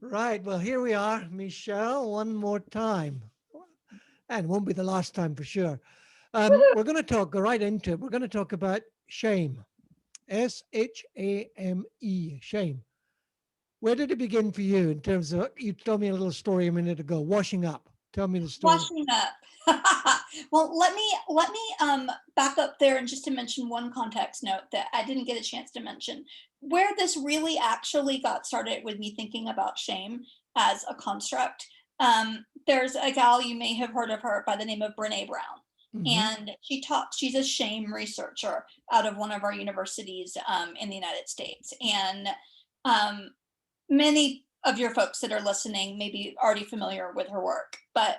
Right. Well, here we are, Michelle, one more time. And it won't be the last time for sure. We're going to go right into it. We're going to talk about shame. Shame. Shame. Where did it begin for you in terms of, you told me a little story a minute ago, washing up. Tell me the story. Washing up. Well, let me back up there and just to mention one context note that I didn't get a chance to mention. Where this really actually got started with me thinking about shame as a construct. There's a gal, you may have heard of her, by the name of Brene Brown. Hmm. And she's a shame researcher out of one of our universities in the United States. And um, many of your folks that are listening may be already familiar with her work, but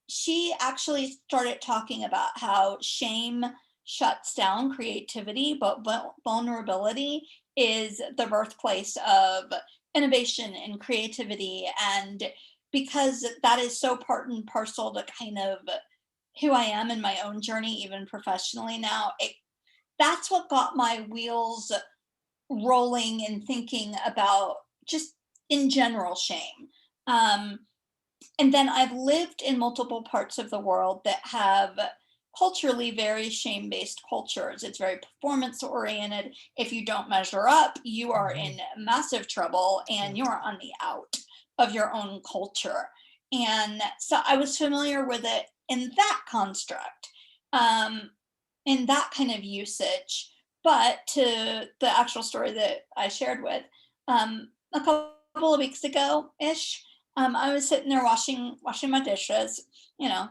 she actually started talking about how shame shuts down creativity, but vulnerability is the birthplace of innovation and creativity. And because that is so part and parcel to kind of who I am in my own journey, even professionally now, that's what got my wheels rolling and thinking about just in general shame. Um, and then I've lived in multiple parts of the world that have culturally very shame based cultures. It's very performance oriented. If you don't measure up, you are Hmm. in massive trouble and Yeah. you're on the out of your own culture. And so I was familiar with it in that construct, um, in that kind of usage. But to the actual story that I shared with, a couple of weeks ago ish, I was sitting there washing my dishes, you know,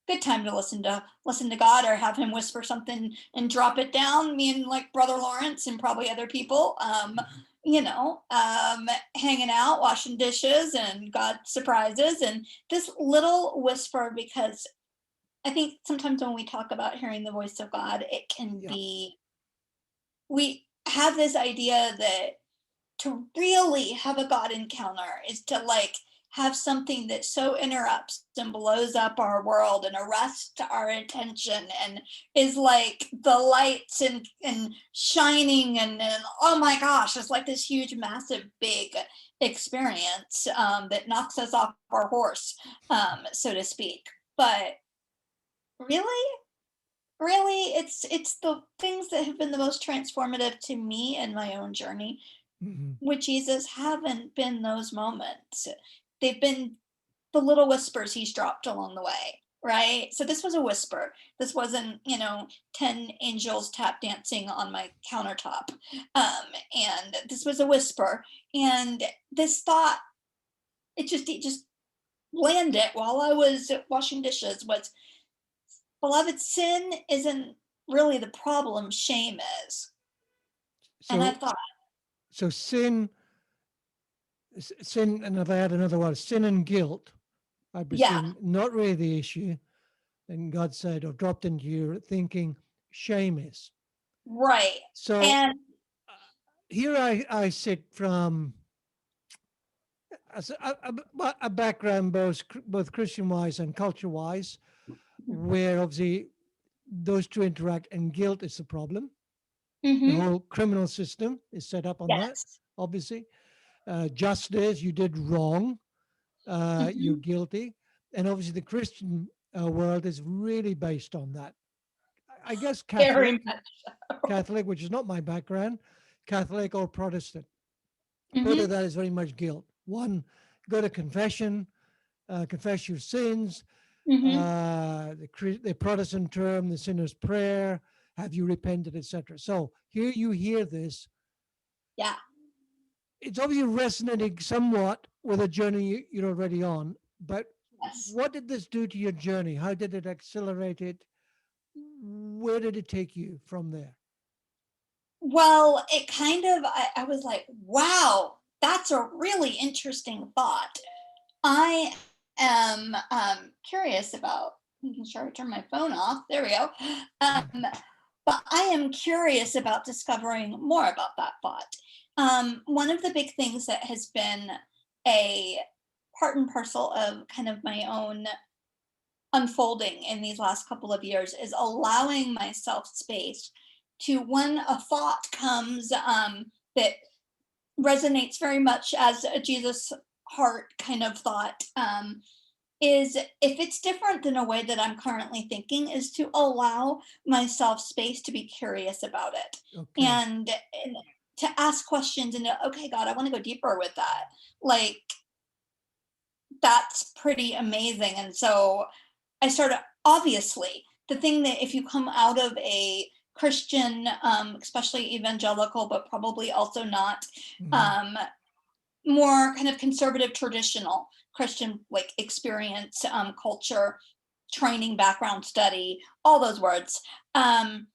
good time to listen to God or have him whisper something and drop it down. Me and like Brother Lawrence and probably other people, hanging out, washing dishes, and God surprises. And this little whisper, because I think sometimes when we talk about hearing the voice of God, it can Yeah. be, we have this idea that to really have a God encounter is to like have something that so interrupts and blows up our world and arrests our attention and is like the lights and shining and oh my gosh, it's like this huge, massive, big experience that knocks us off our horse, so to speak. But really, really, it's the things that have been the most transformative to me in my own journey Hmm. with Jesus haven't been those moments. They've been the little whispers he's dropped along the way, right? So this was a whisper. This wasn't, 10 angels tap dancing on my countertop. And this was a whisper. And this thought, it just landed while I was washing dishes was, beloved, sin isn't really the problem, shame is. And I So, thought, so sin, and if I add another word, sin and guilt, I yeah, presume, not really the issue. And God said, or dropped into your thinking, shame is. right. So And here I sit from as a background both Christian wise and culture wise, where obviously those two interact, and guilt is the problem. The mhm, whole criminal system is set up on that, yes. obviously. Justice, you did wrong, you're Mhm. guilty. And obviously, the Christian world is really based on that. I guess Very Catholic, much so. which is not my background, Catholic or Protestant. Part of Mhm, that is very much guilt. One, go to confession, confess your sins. mhm. The Protestant term, the sinner's prayer, have you repented, etc. So here you hear this. Yeah, It's obviously resonating somewhat with a journey you're already on. But yes. what did this do to your journey? How did it accelerate it? Where did it take you from there? Well, it kind of, I was like, wow, that's a really interesting thought. I am curious about, making sure I turn my phone off. There we go. But I am curious about discovering more about that thought. One of the big things that has been a part and parcel of kind of my own unfolding in these last couple of years is allowing myself space to, when a thought comes that resonates very much as a Jesus heart kind of thought, is if it's different than a way that I'm currently thinking, is to allow myself space to be curious about it, Okay. and to ask questions and to, okay, God, I want to go deeper with that. Like, that's pretty amazing. And so I started, obviously, the thing that if you come out of a Christian, especially evangelical, but probably also not, Hmm. um, more kind of conservative, traditional Christian like experience, culture, training, background, study, all those words. Um,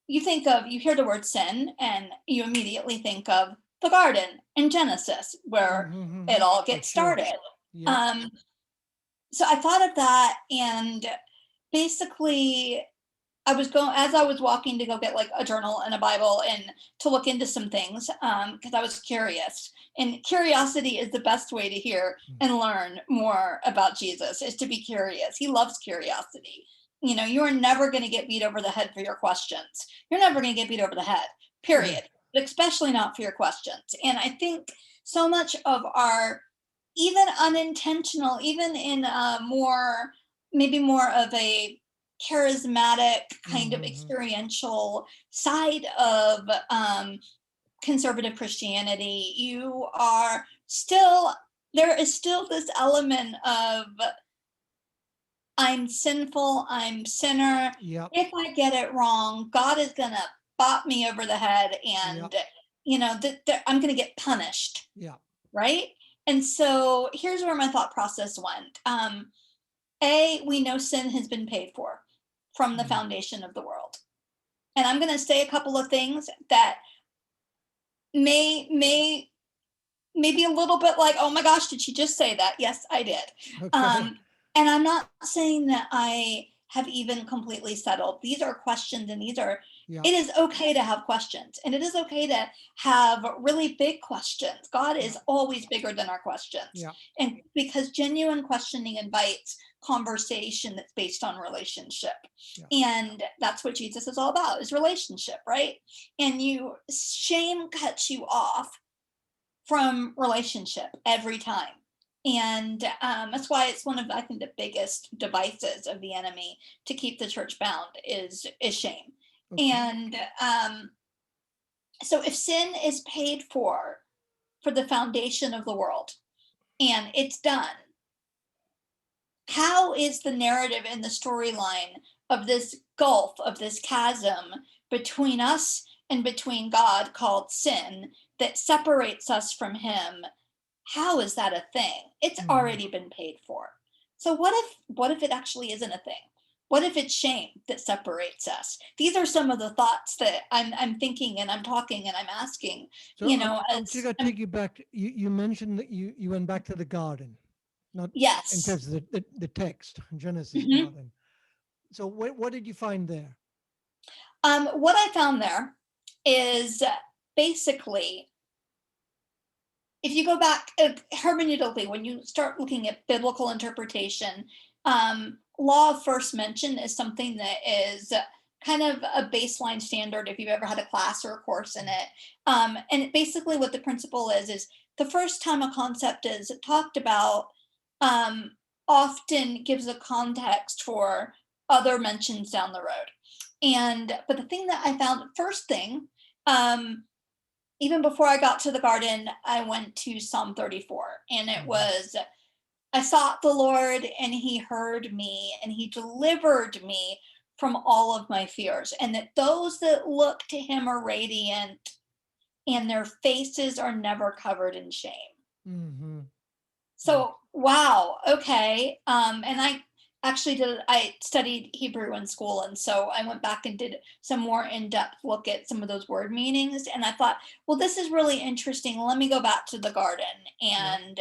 you hear the word sin, and you immediately think of the garden in Genesis, where it all For gets sure. started. Yeah. Um, so I thought of that, and basically as I was walking to go get like a journal and a Bible and to look into some things, because I was curious. And curiosity is the best way to hear Mm. and learn more about Jesus, is to be curious. He loves curiosity. You are never going to get beat over the head for your questions. You're never going to get beat over the head, Yeah. period. But especially not for your questions. And I think so much of our, even unintentional, even in a more, maybe more of a charismatic kind of Hmm. experiential side of, conservative Christianity, there is still this element of, I'm sinful, I'm sinner. Yep. If I get it wrong, God is gonna bop me over the head, Yep. and I'm gonna get punished, Yep. right? And so here's where my thought process went. We know sin has been paid for from the Mm. foundation of the world. And I'm going to say a couple of things that may be a little bit like, oh my gosh, did she just say that? Yes, I did. Okay. Um, and I'm not saying that I have even completely settled. These are questions, and Yep. it is okay to have questions, and it is okay to have really big questions. God is Yep. always bigger than our questions. Yep. And because genuine questioning invites conversation that's based on relationship. Yep. And that's what Jesus is all about, is relationship, right? And shame cuts you off from relationship every time. And that's why it's one of, I think, the biggest devices of the enemy to keep the church bound is shame. Okay. And so if sin is paid for the foundation of the world, and it's done, how is the narrative and the storyline of this gulf, of this chasm between us and between God, called sin, that separates us from him? How is that a thing? It's Hmm. already been paid for. So what if it actually isn't a thing? What if it's shame that separates us? These are some of the thoughts that I'm thinking, and I'm talking, and I'm asking, So I'm just as gonna take you back. You mentioned that you went back to the garden, not in yes. terms of the text, Genesis Mhm. garden. So what did you find there? What I found there is, basically, if you go back, hermeneutically, when you start looking at biblical interpretation, law of first mention is something that is kind of a baseline standard if you've ever had a class or a course in it. And basically, what the principle is the first time a concept is talked about, um, often gives a context for other mentions down the road. And but the thing that I found, first thing, um, even before I got to the garden, I went to Psalm 34, and it Hmm. was, I sought the Lord, and he heard me, and he delivered me from all of my fears, and that those that look to him are radiant, and their faces are never covered in shame. Hmm. Yes. So, wow, okay. And I studied Hebrew in school, and so I went back and did some more in-depth look at some of those word meanings, and I thought, well, this is really interesting. Let me go back to the garden Yep. and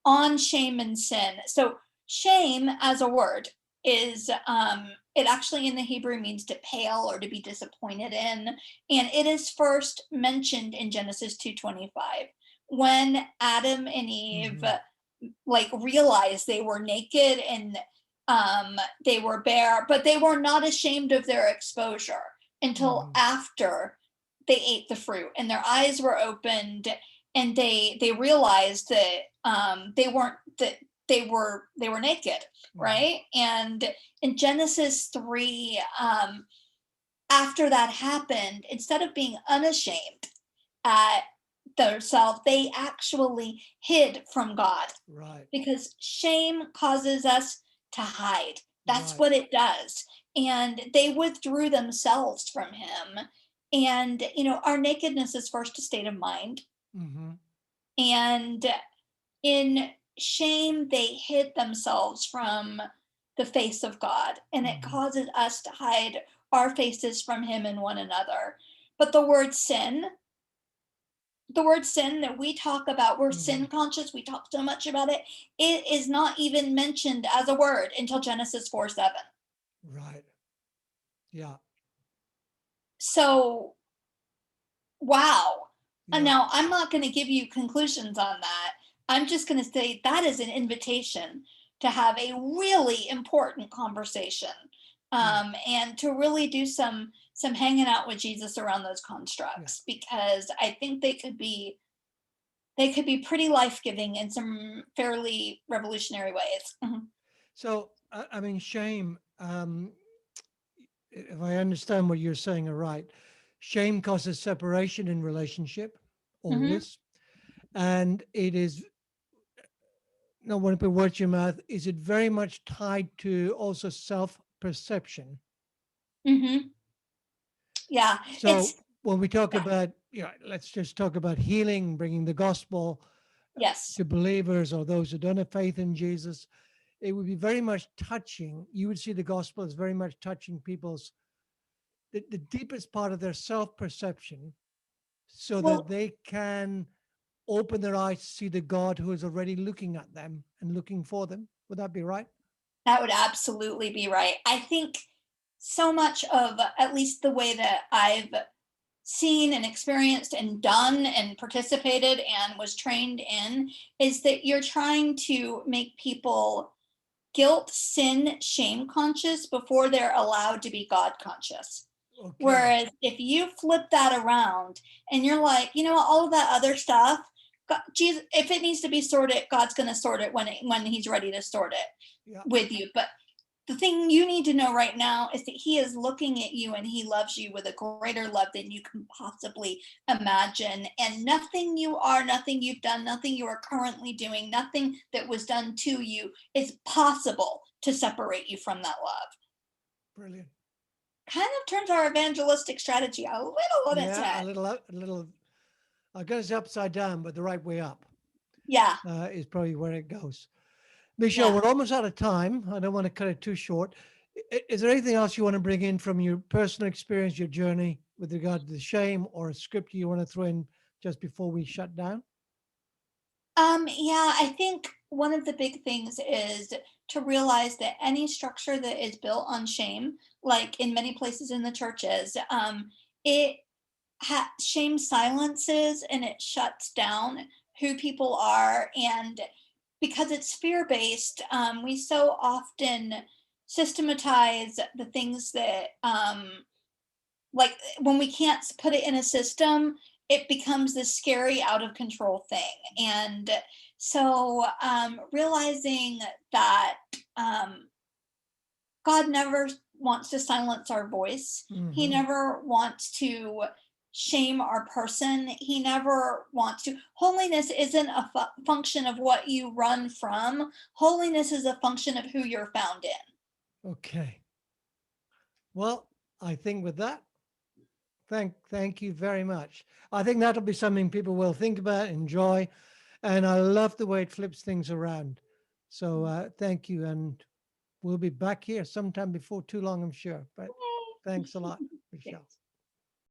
on shame and sin. So, shame as a word is, it actually in the Hebrew means to pale or to be disappointed in, and it is first mentioned in Genesis 2:25 when Adam and Eve Hmm. like realized they were naked, and they were bare, but they were not ashamed of their exposure until Hmm. after they ate the fruit and their eyes were opened, and they realized that they weren't that they were naked, Mhm. right? And in Genesis 3, after that happened, instead of being unashamed at themselves, they actually hid from God, Right. because shame causes us to hide. That's Right. what it does. And they withdrew themselves from him. And, our nakedness is first a state of mind. Hmm. And in shame, they hid themselves from the face of God. And it Hmm. causes us to hide our faces from him and one another. But the word sin that we talk about, we're Hmm. sin conscious, we talk so much about it, it is not even mentioned as a word until Genesis 4:7. Right. Yeah. So, wow. And Yeah. now I'm not going to give you conclusions on that. I'm just going to say that is an invitation to have a really important conversation, Yeah. and to really do some hanging out with Jesus around those Yeah. constructs, because I think they could be pretty life-giving in some fairly revolutionary ways. Mhm. So, I mean, shame, if I understand what you're saying, are right, shame causes separation in relationship, Mhm. always. And it is, no one put words in your mouth, is it very much tied to also self perception? Mhm. Yeah, So, it's when we talk yeah. about, let's just talk about healing, bringing the gospel Yes. to believers or those who don't have faith in Jesus, it would be very much touching. You would see the gospel as very much touching people's the deepest part of their self-perception, so that Well, they can open their eyes to see the God who is already looking at them and looking for them. Would that be right? that would absolutely be right. I think so much of, at least the way that I've seen and experienced and done and participated and was trained in, is that you're trying to make people guilt, sin, shame conscious before they're allowed to be God conscious. Okay. Whereas if you flip that around and you're like, all of that other stuff, God, Jesus, if it needs to be sorted, God's going to sort it when He's ready to sort it Yeah. with you. But the thing you need to know right now is that He is looking at you and He loves you with a greater love than you can possibly imagine. And nothing you are, nothing you've done, nothing you are currently doing, nothing that was done to you is possible to separate you from that love. Brilliant. Kind of turns our evangelistic strategy a little on its Yeah, head. a little. I guess upside down, but the right way up Yeah, is probably where it goes. Michelle, yeah. we're almost out of time. I don't want to cut it too short. Is there anything else you want to bring in from your personal experience, your journey with regard to the shame, or a script you want to throw in just before we shut down? Yeah, I think one of the big things is to realize that any structure that is built on shame, like in many places in the churches, it shame silences and it shuts down who people are. And because it's fear based, we so often systematize the things that, like, when we can't put it in a system, it becomes this scary out of control thing. And so, realizing that, um, God never wants to silence our voice. He Hmm. never wants to shame our person. He never wants to. Holiness isn't a function of what you run from. Holiness is a function of who you're found in. Okay. Well, I think with that, thank you very much. I think that'll be something people will think about, enjoy, and I love the way it flips things around. So thank you, and we'll be back here sometime before too long, I'm sure. But thanks a lot, Michelle.